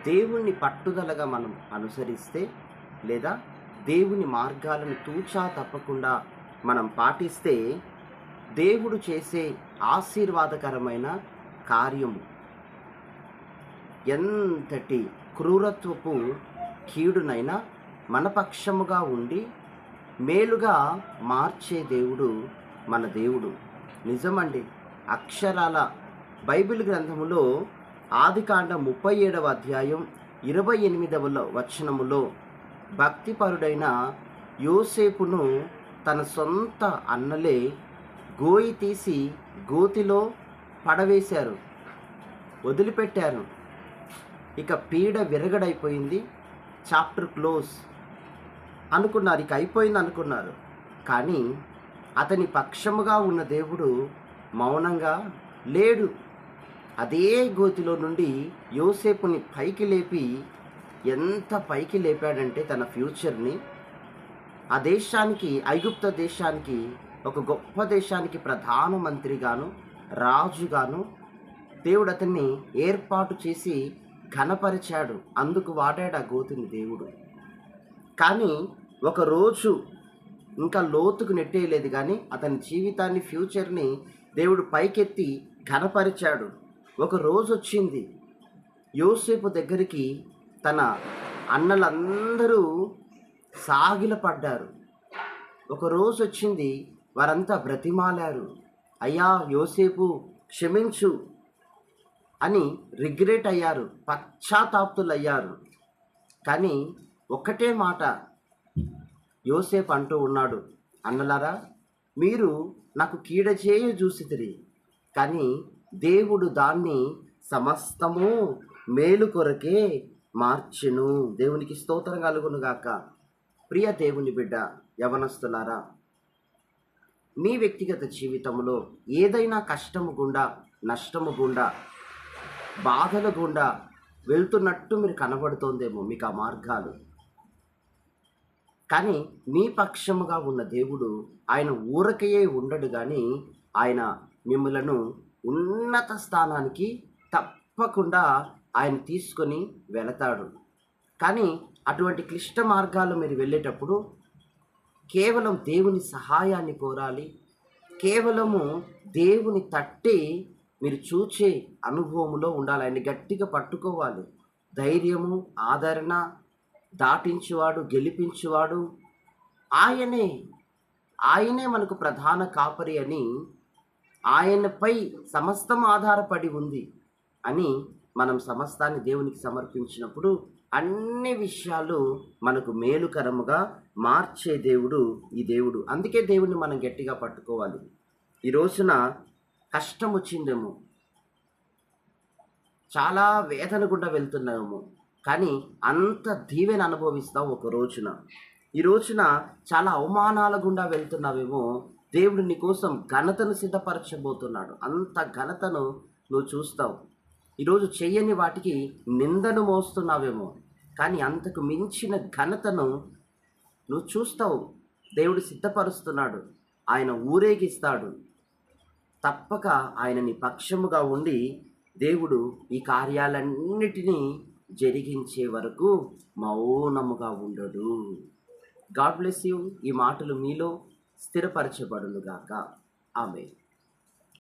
దేవుణ్ణి పట్టుదలగా మనం అనుసరిస్తే లేదా దేవుని మార్గాలను తూచా తప్పకుండా మనం పాటిస్తే దేవుడు చేసే ఆశీర్వాదకరమైన కార్యము ఎంతటి క్రూరత్వపు కీడునైనా మన పక్షముగా ఉండి మేలుగా మార్చే దేవుడు మన దేవుడు. నిజమండి, అక్షరాల బైబిల్ గ్రంథములో ఆదికాండం 37వ అధ్యాయం 28వ వచనములో భక్తిపరుడైన యోసేపును తన సొంత అన్నలే గోయి తీసి గోతిలో పడవేశారు, వదిలిపెట్టారు. ఇక పీడ విరగడైపోయింది, చాప్టర్ క్లోజ్ అనుకున్నారు, ఇక అయిపోయింది అనుకున్నారు. కానీ అతని పక్షముగా ఉన్న దేవుడు మౌనంగా లేడు. అదే గోతిలో నుండి యోసేపుని పైకి లేపి, ఎంత పైకి లేపాడంటే తన ఫ్యూచర్ని ఆ దేశానికి, ఐగుప్త దేశానికి, ఒక గొప్ప దేశానికి ప్రధానమంత్రిగాను రాజుగాను దేవుడు అతన్ని ఏర్పాటు చేసి ఘనపరిచాడు. అందుకు వాడాడు ఆ గోతిని దేవుడు. కానీ ఒకరోజు ఇంకా లోతుకు నెట్టేయలేదు, కానీ అతని జీవితాన్ని, ఫ్యూచర్ని దేవుడు పైకెత్తి ఘనపరిచాడు. ఒక రోజు వచ్చింది, యోసేపు దగ్గరికి తన అన్నలందరూ సాగిలపడ్డారు. ఒక రోజు వచ్చింది, వారంతా బ్రతిమాలారు, అయ్యా యోసేపు క్షమించు అని రిగ్రెట్ అయ్యారు, పశ్చాత్తాప్తులయ్యారు. కానీ ఒక్కటే మాట యోసేపు అంటూ ఉన్నాడు, అన్నలారా, మీరు నాకు కీడ చేయ చూసితిరి, కానీ దేవుడు దాన్ని సమస్తము మేలు కొరకే మార్చెను. దేవునికి స్తోత్రం కలుగును గాక. ప్రియ దేవుని బిడ్డ, యవనస్తులారా, మీ వ్యక్తిగత జీవితంలో ఏదైనా కష్టము గుండా, నష్టము గుండా, బాధల గుండా వెళ్తున్నట్టు మీరు కనబడుతోందేమో మీకు ఆ మార్గాలు. కానీ మీ పక్షముగా ఉన్న దేవుడు, ఆయన ఊరకయే ఉండడు, కానీ ఆయన మిమ్మలను ఉన్నత స్థానానికి తప్పకుండా ఆయన తీసుకొని వెళతాడు. కానీ అటువంటి క్లిష్ట మార్గాలు మీరు వెళ్ళేటప్పుడు కేవలం దేవుని సహాయాన్ని కోరాలి. కేవలము దేవుని తట్టి మీరు చూచే అనుభవములో ఉండాలి. ఆయన్ని గట్టిగా పట్టుకోవాలి. ధైర్యము, ఆదరణ, దాటించువాడు, గెలిపించువాడు ఆయనే. ఆయనే మనకు ప్రధాన కాపరి అని, ఆయనపై సమస్తం ఆధారపడి ఉంది అని మనం సమస్తాన్ని దేవునికి సమర్పించినప్పుడు అన్ని విషయాలు మనకు మేలుకరముగా మార్చే దేవుడు ఈ దేవుడు. అందుకే దేవుణ్ణి మనం గట్టిగా పట్టుకోవాలి. ఈ రోజున కష్టం వచ్చిందేమో, చాలా వేదన గుండా వెళ్తున్నామేమో, కానీ అంత దీవెన అనుభవిస్తావు ఒక రోజున. ఈ రోజున చాలా అవమానాల గుండా వెళ్తున్నావేమో, దేవుడు నీ కోసం ఘనతను సిద్ధపరచబోతున్నాడు. అంత ఘనతను నువ్వు చూస్తావు. ఈరోజు చెయ్యని వాటికి నిందను మోస్తున్నావేమో, కానీ అంతకు మించిన ఘనతను నువ్వు చూస్తావు. దేవుడు సిద్ధపరుస్తున్నాడు, ఆయన ఊరేగిస్తాడు. తప్పక ఆయన నీ పక్షముగా ఉండి దేవుడు ఈ కార్యాలన్నిటినీ జరిగించే వరకు మౌనముగా ఉండడు. God bless you. ఈ మాటలు మీలో స్థిరపరచబడునుగాక. ఆమేన్.